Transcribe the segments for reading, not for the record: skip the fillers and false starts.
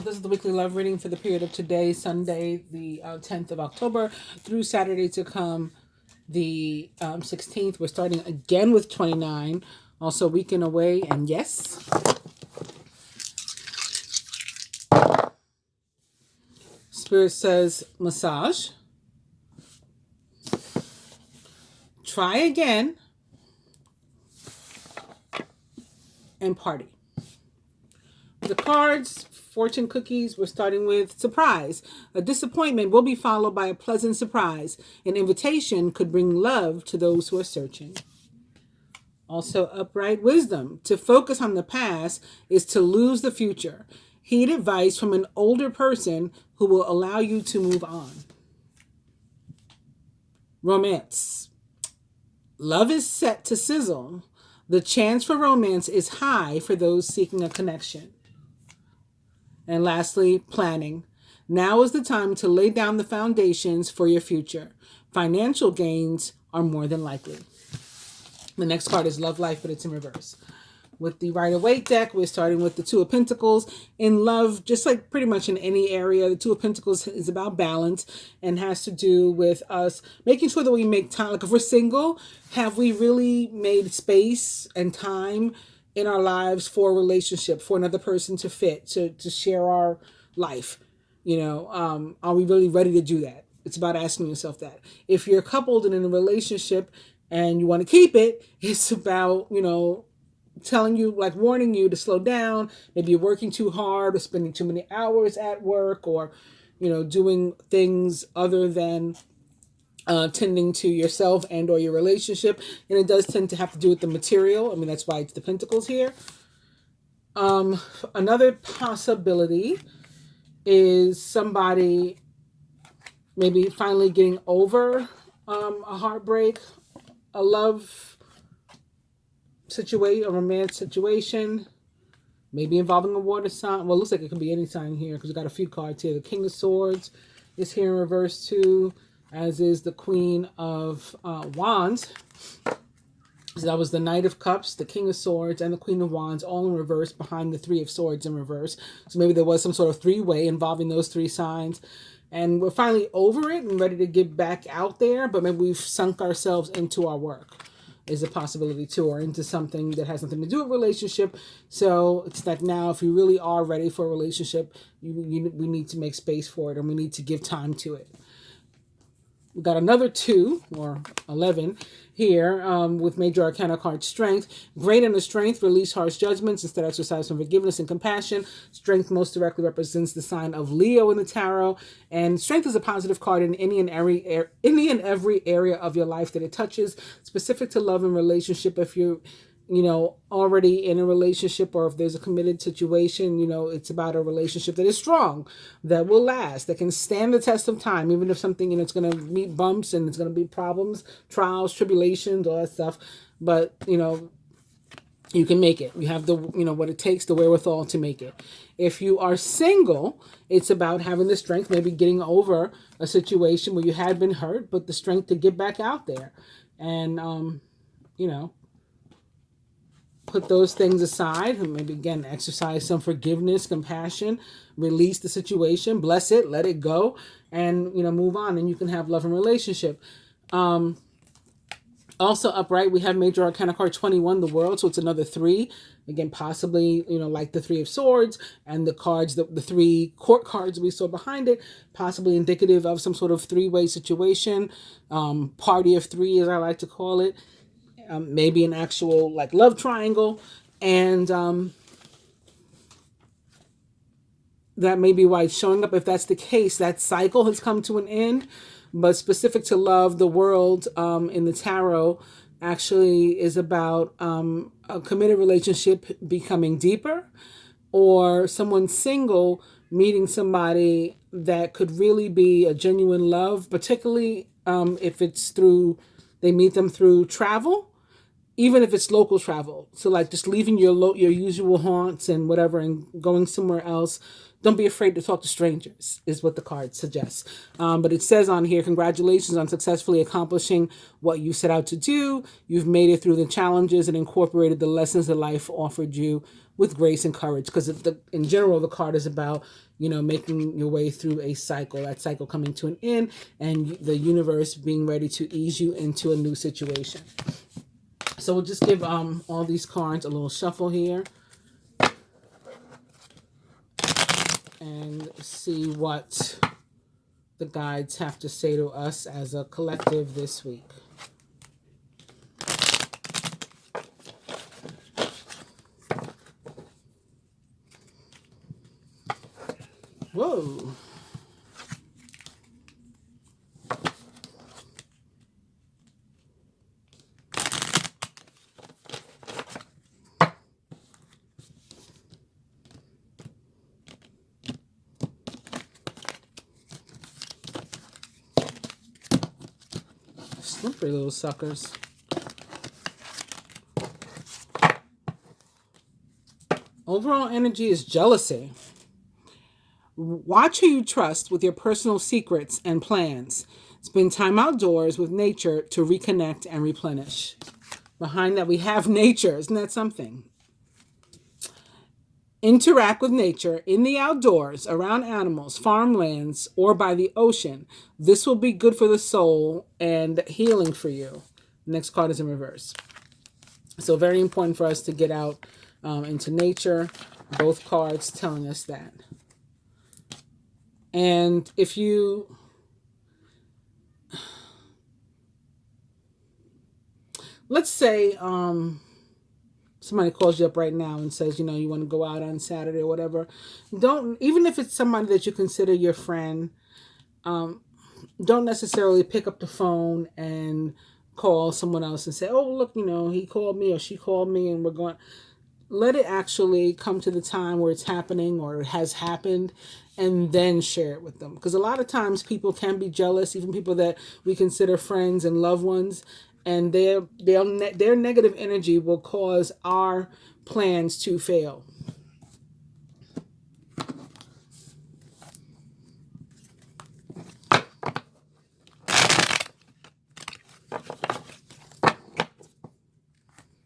This is the weekly love reading for the period of today, Sunday, the 10th of October, through Saturday to come, the 16th. We're starting again with 29, also weekend away, and yes, Spirit says massage, try again, and party. The cards, fortune cookies, we're starting with surprise. A disappointment will be followed by a pleasant surprise. An invitation could bring love to those who are searching. Also, upright wisdom. To focus on the past is to lose the future. Heed advice from an older person who will allow you to move on. Romance. Love is set to sizzle. The chance for romance is high for those seeking a connection. And lastly, planning. Now is the time to lay down the foundations for your future. Financial gains are more than likely. The next card is Love Life, but it's in reverse. With the Rider-Waite deck, we're starting with the Two of Pentacles. In love, just like pretty much in any area, the Two of Pentacles is about balance and has to do with us making sure that we make time. Like if we're single, have we really made space and time in our lives for a relationship, for another person to fit, to share our life? Are we really ready to do that? It's about asking yourself that. If you're coupled and in a relationship and you want to keep it, it's about, telling you, like warning you to slow down. Maybe you're working too hard or spending too many hours at work or, doing things other than tending to yourself and or your relationship. And it does tend to have to do with the material. I mean, that's why it's the Pentacles here. Another possibility is somebody maybe finally getting over a heartbreak, a love situation, a romance situation, maybe involving a water sign. Well, it looks like it could be any sign here because we got a few cards here. The King of Swords is here in reverse too, as is the Queen of Wands. So that was the Knight of Cups, the King of Swords, and the Queen of Wands, all in reverse behind the Three of Swords in reverse. So maybe there was some sort of three-way involving those three signs. And we're finally over it and ready to get back out there, but maybe we've sunk ourselves into our work is a possibility too, or into something that has nothing to do with relationship. So it's like now, if you really are ready for a relationship, we need to make space for it and we need to give time to it. We got another 2 or 11 here with Major Arcana card Strength. Great in the Strength, release harsh judgments, instead exercise some forgiveness and compassion. Strength most directly represents the sign of Leo in the tarot. And Strength is a positive card in any and every area of your life that it touches, specific to love and relationship. If you're already in a relationship, or if there's a committed situation, it's about a relationship that is strong, that will last, that can stand the test of time, even if something, it's going to meet bumps and it's going to be problems, trials, tribulations, all that stuff. But, you can make it. You have the, what it takes, the wherewithal to make it. If you are single, it's about having the strength, maybe getting over a situation where you had been hurt, but the strength to get back out there and, put those things aside and maybe again exercise some forgiveness, compassion, release the situation, bless it, let it go, and move on, and you can have love and relationship. Also upright, we have Major Arcana card 21, the World, so it's another 3. Again, possibly like the Three of Swords and the cards, the 3 court cards we saw behind it, possibly indicative of some sort of 3-way situation, party of 3 as I like to call it. Maybe an actual like love triangle, and that may be why it's showing up. If that's the case, that cycle has come to an end. But specific to love, the World in the tarot actually is about a committed relationship becoming deeper, or someone single meeting somebody that could really be a genuine love, particularly if it's through, they meet them through travel. even if it's local travel. So like just leaving your usual haunts and whatever and going somewhere else. Don't be afraid to talk to strangers, is what the card suggests. But it says on here, congratulations on successfully accomplishing what you set out to do. You've made it through the challenges and incorporated the lessons that life offered you with grace and courage. Because in general, the card is about, making your way through a cycle, that cycle coming to an end, and the universe being ready to ease you into a new situation. So we'll just give all these cards a little shuffle here. And see what the guides have to say to us as a collective this week. Whoa. Slippery little suckers. Overall energy is jealousy. Watch who you trust with your personal secrets and plans. Spend time outdoors with nature to reconnect and replenish. Behind that we have nature. Isn't that something? Interact with nature in the outdoors, around animals, farmlands, or by the ocean. This will be good for the soul and healing for you. Next card is in reverse. So very important for us to get out into nature. Both cards telling us that. And if you... Let's say... somebody calls you up right now and says, you want to go out on Saturday or whatever. Even if it's somebody that you consider your friend, don't necessarily pick up the phone and call someone else and say, oh, look, he called me or she called me and we're going. Let it actually come to the time where it's happening or it has happened, and then share it with them. Because a lot of times people can be jealous, even people that we consider friends and loved ones. And their negative energy will cause our plans to fail.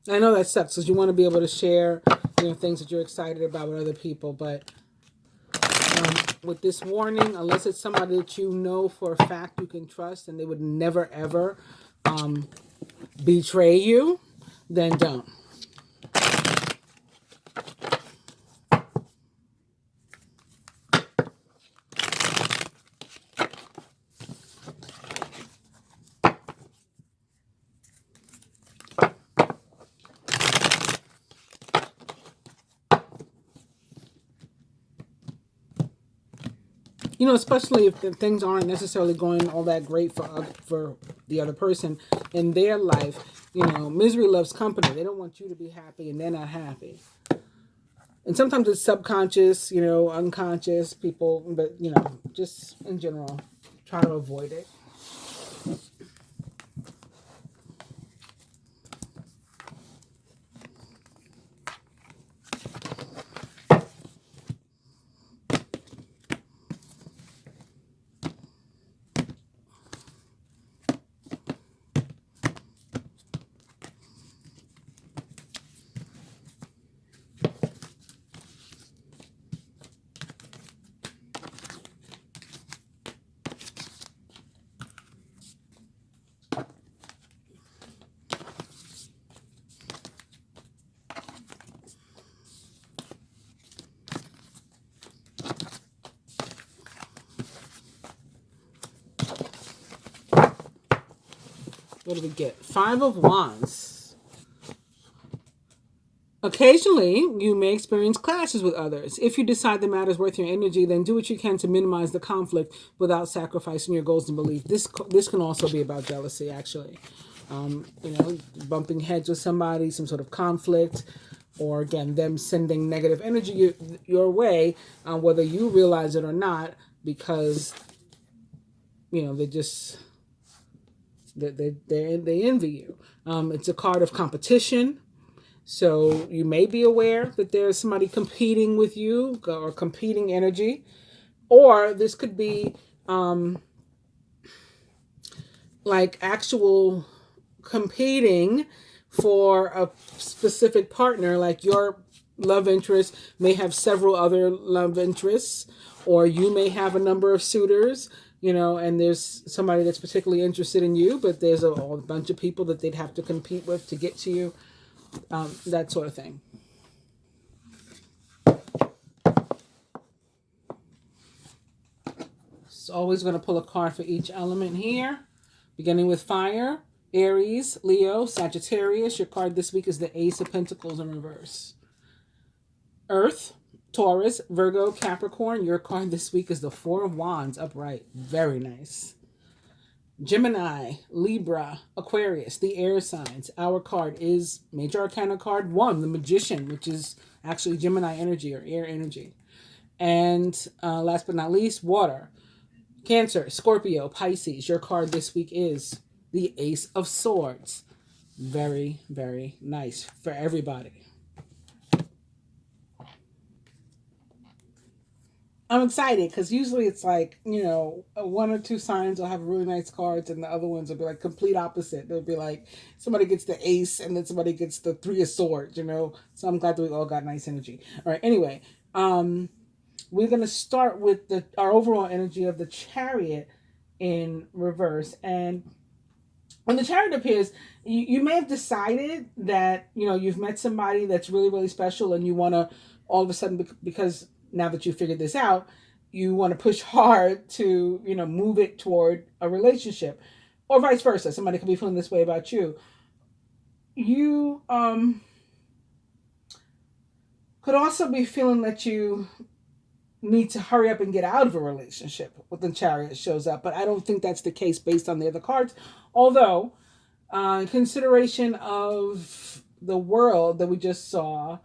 I know that sucks because you want to be able to share, things that you're excited about with other people. But with this warning, unless it's somebody that you know for a fact you can trust and they would never, ever betray you, then don't. Especially if things aren't necessarily going all that great for the other person in their life. Misery loves company. They don't want you to be happy and they're not happy. And sometimes it's subconscious, unconscious people, but, just in general, try to avoid it. What do we get? 5 of Wands. Occasionally, you may experience clashes with others. If you decide the matter is worth your energy, then do what you can to minimize the conflict without sacrificing your goals and beliefs. This can also be about jealousy, actually. Bumping heads with somebody, some sort of conflict, or again, them sending negative energy your way, whether you realize it or not, because, they just They envy you. It's a card of competition. So you may be aware that there's somebody competing with you or competing energy. Or this could be like actual competing for a specific partner, like your love interest may have several other love interests, or you may have a number of suitors, and there's somebody that's particularly interested in you, but there's a bunch of people that they'd have to compete with to get to you, that sort of thing. So always going to pull a card for each element here, beginning with fire. Aries, Leo, Sagittarius. Your card this week is the Ace of Pentacles in reverse. Earth, Taurus, Virgo, Capricorn. Your card this week is the Four of Wands upright. Very nice. Gemini, Libra, Aquarius, the air signs. Our card is Major Arcana card 1, the Magician, which is actually Gemini energy or air energy. And last but not least, water. Cancer, Scorpio, Pisces. Your card this week is the Ace of Swords. Very, very nice for everybody. I'm excited because usually it's like, one or two signs will have really nice cards and the other ones will be like complete opposite. They'll be like somebody gets the ace and then somebody gets the 3 of swords, So I'm glad that we all got nice energy. All right, anyway, we're going to start with our overall energy of the Chariot in reverse. And when the Chariot appears, you may have decided that, you've met somebody that's really, really special and you want to all of a sudden, because now that you figured this out, you want to push hard to, move it toward a relationship, or vice versa. Somebody could be feeling this way about you. You could also be feeling that you need to hurry up and get out of a relationship when the Chariot shows up, but I don't think that's the case based on the other cards. Although, in consideration of the world that we just saw,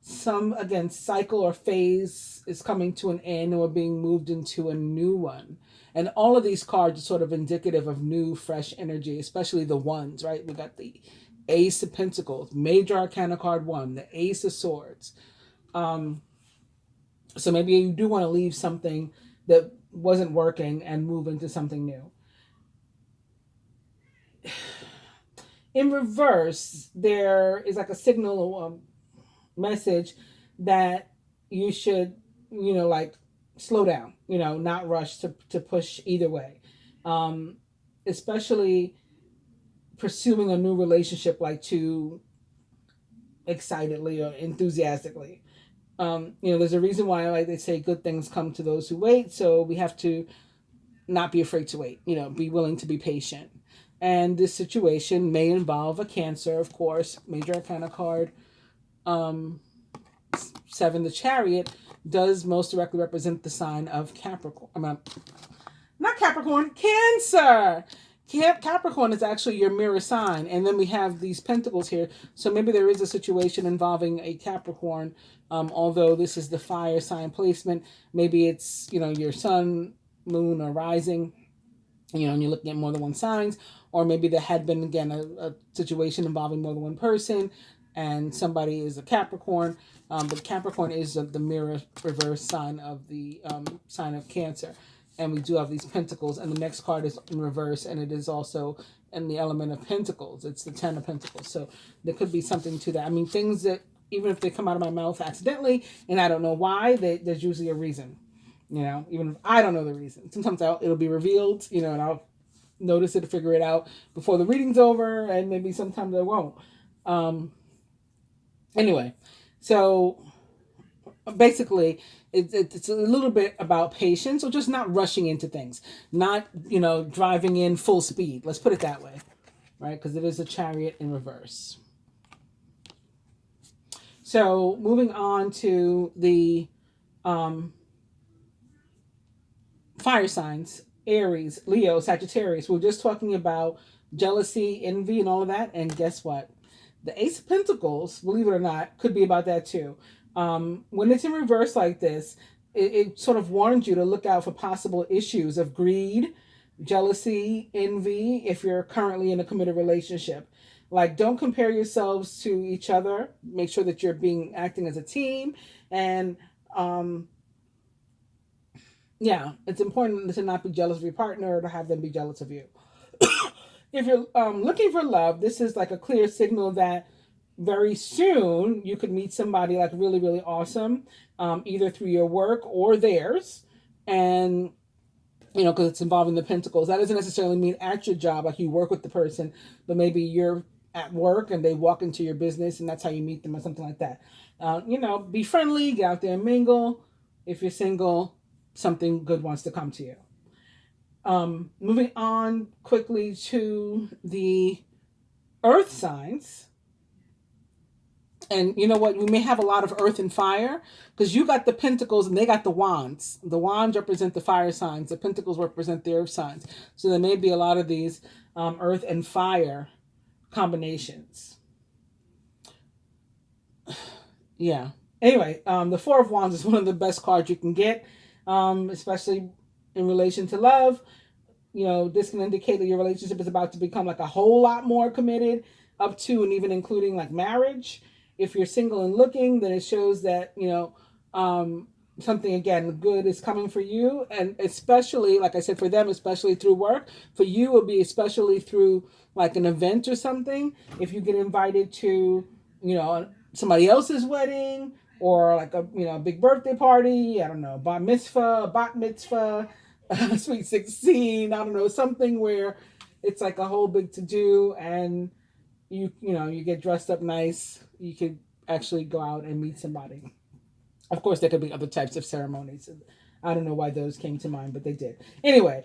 some, again, cycle or phase is coming to an end or being moved into a new one. And all of these cards are sort of indicative of new, fresh energy, especially the ones, right? We got the Ace of Pentacles, Major Arcana card 1, the Ace of Swords. So maybe you do want to leave something that wasn't working and move into something new. In reverse, there is like a signal message that you should, slow down, not rush to push either way. Especially pursuing a new relationship like too excitedly or enthusiastically. There's a reason why, like they say, good things come to those who wait. So we have to not be afraid to wait, be willing to be patient. And this situation may involve a Cancer, of course. Major Arcana card 7, the Chariot, does most directly represent the sign of Capricorn. Not Capricorn, Cancer. Capricorn is actually your mirror sign. And then we have these pentacles here. So maybe there is a situation involving a Capricorn. Although this is the fire sign placement. Maybe it's, your sun, moon, or rising. And you're looking at more than one signs. Or maybe there had been, again, a situation involving more than one person. And somebody is a Capricorn. But Capricorn is the mirror reverse sign of the sign of Cancer. And we do have these pentacles. And the next card is in reverse. And it is also in the element of Pentacles. It's the 10 of Pentacles. So there could be something to that. Things that, even if they come out of my mouth accidentally, and I don't know why, there's usually a reason. Even if I don't know the reason. Sometimes it'll be revealed, and I'll notice it, figure it out before the reading's over. And maybe sometimes I won't. Anyway, so basically, it's a little bit about patience, or just not rushing into things, not, driving in full speed. Let's put it that way, right? Because it is a Chariot in reverse. So moving on to the fire signs, Aries, Leo, Sagittarius. We're just talking about jealousy, envy, and all of that. And guess what? The Ace of Pentacles, believe it or not, could be about that too. When it's in reverse like this, it sort of warns you to look out for possible issues of greed, jealousy, envy, if you're currently in a committed relationship. Like, don't compare yourselves to each other. Make sure that you're acting as a team. And yeah, it's important to not be jealous of your partner or to have them be jealous of you. If you're looking for love, this is like a clear signal that very soon you could meet somebody like really, really awesome, either through your work or theirs. And, because it's involving the Pentacles. That doesn't necessarily mean at your job, like you work with the person, but maybe you're at work and they walk into your business and that's how you meet them or something like that. Be friendly, get out there and mingle. If you're single, something good wants to come to you. Moving on quickly to the earth signs. And you know what? We may have a lot of earth and fire because you got the pentacles and they got the wands. The wands represent the fire signs. The pentacles represent the earth signs. So there may be a lot of these earth and fire combinations. Yeah. Anyway, the Four of Wands is one of the best cards you can get, especially in relation to love. This can indicate that your relationship is about to become like a whole lot more committed, up to and even including like marriage. If you're single and looking, then it shows that, something, again, good is coming for you. And especially, like I said, for them, especially through work. For you, it will be especially through like an event or something. If you get invited to, somebody else's wedding or like a, big birthday party, I don't know, bar mitzvah, bat mitzvah, sweet 16, I don't know, something where it's like a whole big to-do and you get dressed up nice, you could actually go out and meet somebody. Of course, there could be other types of ceremonies. I don't know why those came to mind, but they did. Anyway,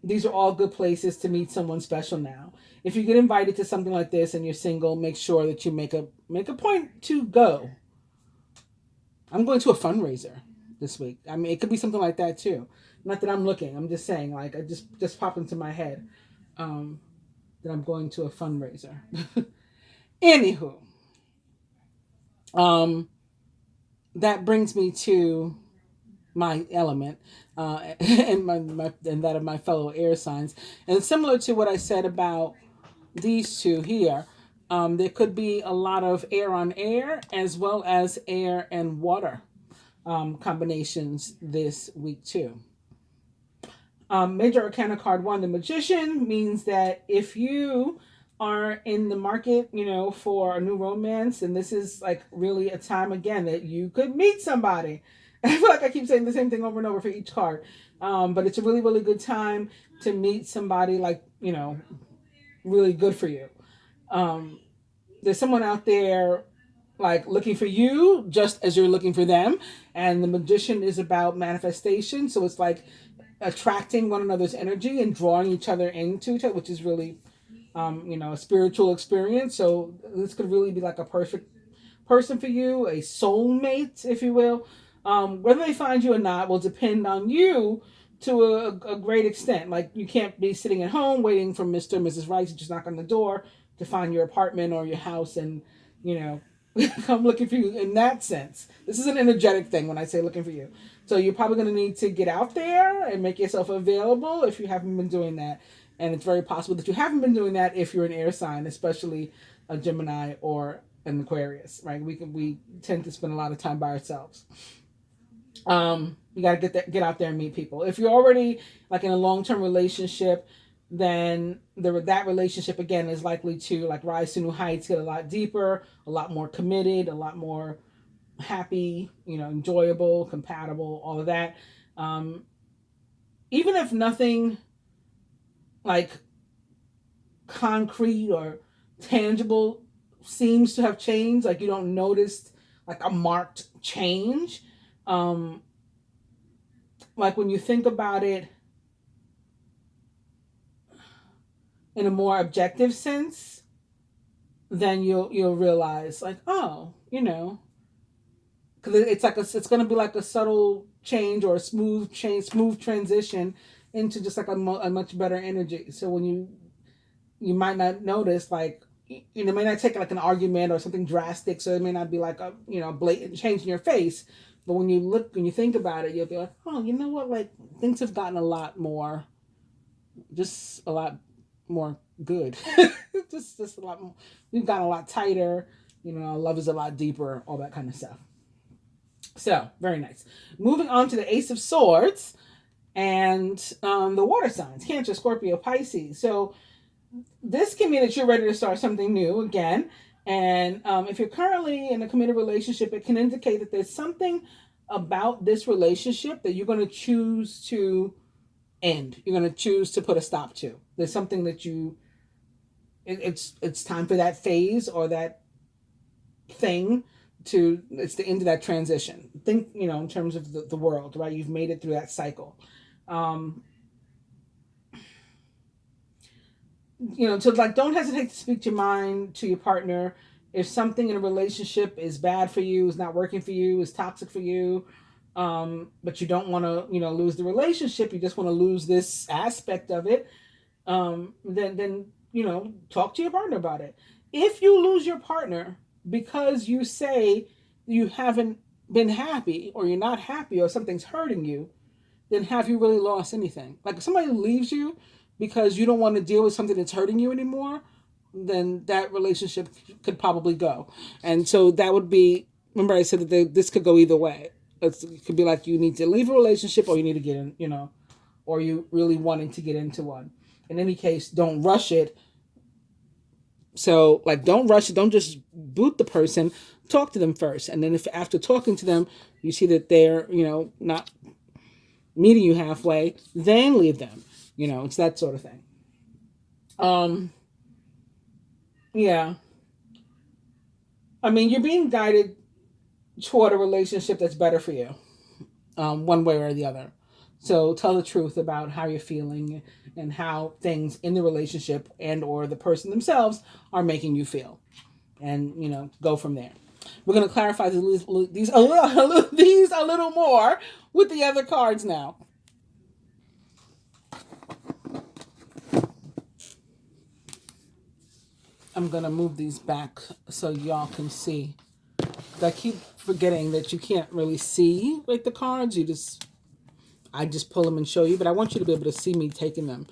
these are all good places to meet someone special now. If you get invited to something like this and you're single, make sure that you make a point to go. I'm going to a fundraiser this week. I mean, it could be something like that too. Not that I'm looking. I'm just saying, like, I just popped into my head that I'm going to a fundraiser. Anywho, that brings me to my element and and that of my fellow air signs. And similar to what I said about these two here, there could be a lot of air on air as well as air and water combinations this week too. Major Arcana card 1, the Magician, means that if you are in the market, for a new romance, and this is like really a time again that you could meet somebody. I feel like I keep saying the same thing over and over for each card. But it's a really, really good time to meet somebody like, really good for you. There's someone out there like looking for you just as you're looking for them. And the Magician is about manifestation. So it's like attracting one another's energy and drawing each other into it, which is really, a spiritual experience. So this could really be like a perfect person for you, a soulmate, if you will. Whether they find you or not will depend on you to a great extent. Like, you can't be sitting at home waiting for Mr. and Mrs. Right to just knock on the door to find your apartment or your house and, come looking for you in that sense. This is an energetic thing when I say looking for you. So you're probably going to need to get out there and make yourself available if you haven't been doing that. And it's very possible that you haven't been doing that if you're an air sign, especially a Gemini or an Aquarius, right? We tend to spend a lot of time by ourselves. You got to get out there and meet people. If you're already like in a long-term relationship, then that relationship again is likely to like rise to new heights, get a lot deeper, a lot more committed, a lot more happy, enjoyable, compatible, all of that. Even if nothing like concrete or tangible seems to have changed, like you don't notice like a marked change, like when you think about it in a more objective sense, then you'll realize like, oh, because it's going to be like a subtle change or a smooth transition into just like a much better energy. So when you might not notice, like, it may not take like an argument or something drastic, so it may not be like a blatant change in your face, but when you think about it, you'll be like, oh, you know what, like things have gotten a lot more just a lot more good. just a lot more. We've gotten a lot tighter. You know, our love is a lot deeper. All that kind of stuff. So very nice. Moving on to the Ace of Swords and the water signs: Cancer, Scorpio, Pisces. So this can mean that you're ready to start something new again. And if you're currently in a committed relationship, it can indicate that there's something about this relationship that you're going to choose to end. You're going to choose to put a stop to. There's something that it's time for that phase or that thing to, it's the end of that transition. Think, you know, in terms of the world, right? You've made it through that cycle. You know, so like, don't hesitate to speak your mind to your partner. If something in a relationship is bad for you, is not working for you, is toxic for you, but you don't want to, you know, lose the relationship, you just want to lose this aspect of it, then, you know, talk to your partner about it. If you lose your partner because you say you haven't been happy, or you're not happy, or something's hurting you, then have you really lost anything? Like, if somebody leaves you because you don't want to deal with something that's hurting you anymore, then that relationship could probably go. And so that would be, remember I said that this could go either way. It could be like you need to leave a relationship, or you need to get in, you know, or you really wanting to get into one. In any case, don't rush it. So like, don't rush it. Don't just boot the person. Talk to them first. And then if after talking to them, you see that they're, you know, not meeting you halfway, then leave them. You know, it's that sort of thing. Yeah. I mean, you're being guided toward a relationship that's better for you, one way or the other. So tell the truth about how you're feeling and how things in the relationship and or the person themselves are making you feel. And, you know, go from there. We're going to clarify these a little more with the other cards now. I'm going to move these back so y'all can see. I keep forgetting that you can't really see like the cards. I just pull them and show you, but I want you to be able to see me taking them.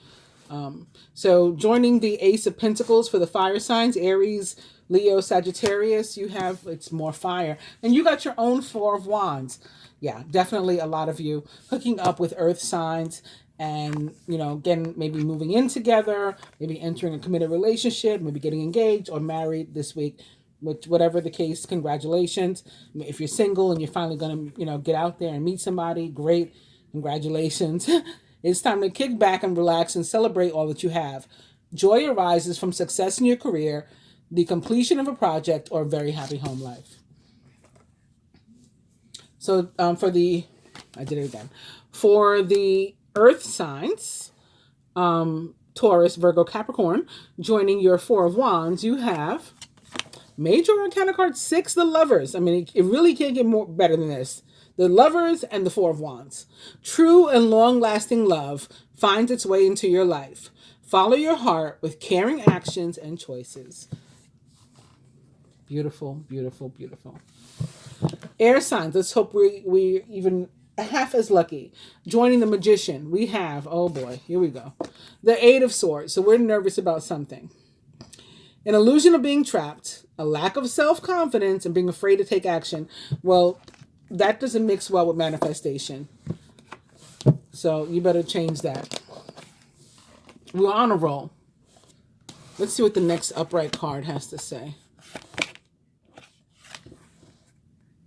So joining the Ace of Pentacles for the fire signs: Aries, Leo, Sagittarius. You have, it's more fire. And you got your own Four of Wands. Yeah, definitely a lot of you hooking up with earth signs and, you know, again, maybe moving in together, maybe entering a committed relationship, maybe getting engaged or married this week. Whatever the case, congratulations. If you're single and you're finally going to, you know, get out there and meet somebody, great. Congratulations. It's time to kick back and relax and celebrate all that you have. Joy arises from success in your career, the completion of a project, or a very happy home life. So I did it again. For the earth signs, Taurus, Virgo, Capricorn, joining your Four of Wands, you have Major Arcana card 6, the Lovers. I mean, it really can't get more better than this. The Lovers and the Four of Wands. True and long-lasting love finds its way into your life. Follow your heart with caring actions and choices. Beautiful, beautiful, beautiful. Air signs. Let's hope we even half as lucky. Joining the Magician, we have, oh boy, here we go. The Eight of Swords. So we're nervous about something. An illusion of being trapped, a lack of self-confidence, and being afraid to take action. Well, that doesn't mix well with manifestation. So you better change that. We're on a roll. Let's see what the next upright card has to say.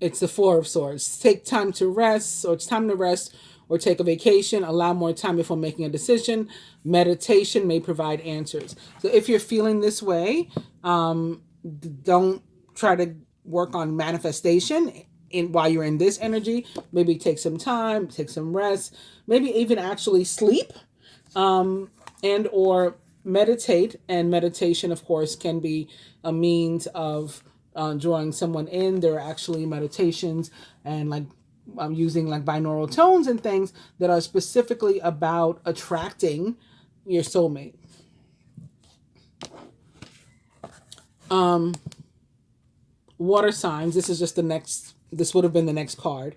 It's the Four of Swords. Take time to rest, or it's time to rest, or take a vacation. Allow more time before making a decision. Meditation may provide answers. So if you're feeling this way, don't try to work on manifestation while you're in this energy. Maybe take some time, take some rest, maybe even actually sleep, and or meditate. And meditation, of course, can be a means of drawing someone in. There are actually meditations and like I'm using like binaural tones and things that are specifically about attracting your soulmate. Water signs. This is just the next. This would have been the next card.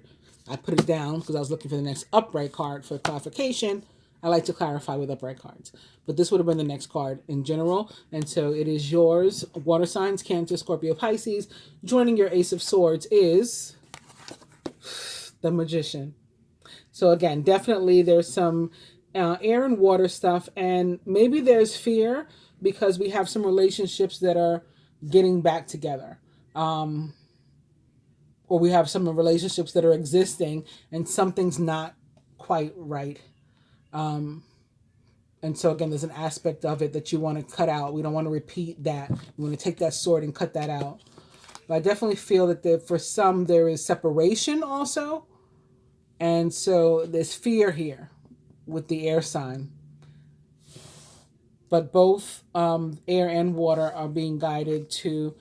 I put it down because I was looking for the next upright card for clarification. I like to clarify with upright cards. But this would have been the next card in general. And so it is yours. Water signs, Cancer, Scorpio, Pisces. Joining your Ace of Swords is the Magician. So again, definitely there's some air and water stuff. And maybe there's fear because we have some relationships that are getting back together. Or we have some relationships that are existing and something's not quite right. And so again, there's an aspect of it that you want to cut out. We don't want to repeat that. We want to take that sword and cut that out. But I definitely feel that for some, there is separation also. And so there's fear here with the air sign. But both air and water are being guided to,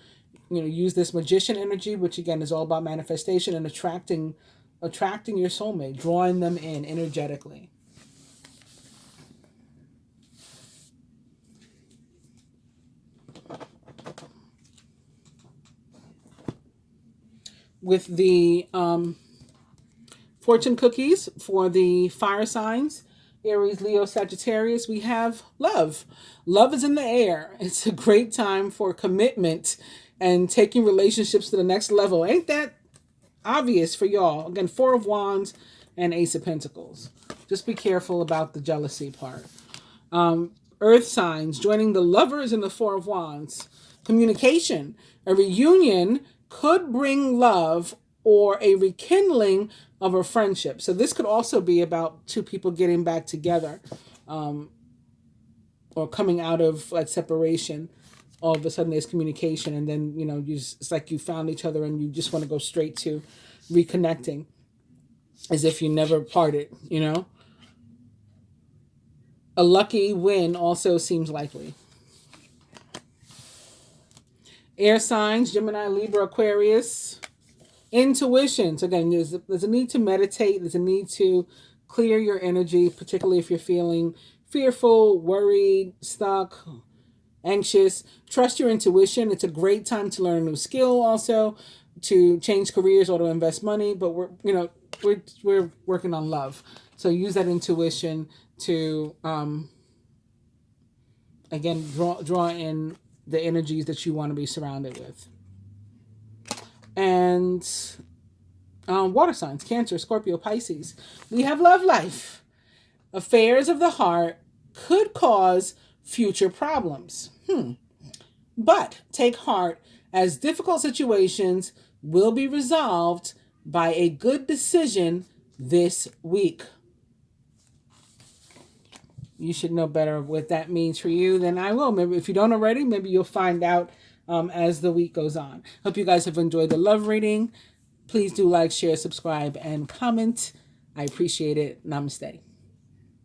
use this Magician energy, which again is all about manifestation and attracting your soulmate, drawing them in energetically. With the fortune cookies for the fire signs, Aries, Leo, Sagittarius, we have love. Love is in the air. It's a great time for commitment and taking relationships to the next level. Ain't that obvious for y'all? Again, Four of Wands and Ace of Pentacles. Just be careful about the jealousy part. Earth signs, joining the Lovers in the Four of Wands. Communication. A reunion could bring love or a rekindling of a friendship. So this could also be about two people getting back together, or coming out of like separation. All of a sudden there's communication, and then it's like you found each other and you just want to go straight to reconnecting as if you never parted. A lucky win also seems likely. Air signs, Gemini, Libra, Aquarius. Intuition. So again, there's a need to meditate. There's a need to clear your energy, particularly if you're feeling fearful, worried, stuck, anxious. Trust your intuition. It's a great time to learn a new skill also, to change careers or to invest money. But we're working on love. So use that intuition to, again, draw in the energies that you want to be surrounded with. And water signs, Cancer, Scorpio, Pisces. We have love life. Affairs of the heart could cause future problems. But take heart, as difficult situations will be resolved by a good decision this week. You should know better what that means for you than I will. Maybe if you don't already, maybe you'll find out as the week goes on. Hope you guys have enjoyed the love reading. Please do like, share, subscribe, and comment. I appreciate it. Namaste.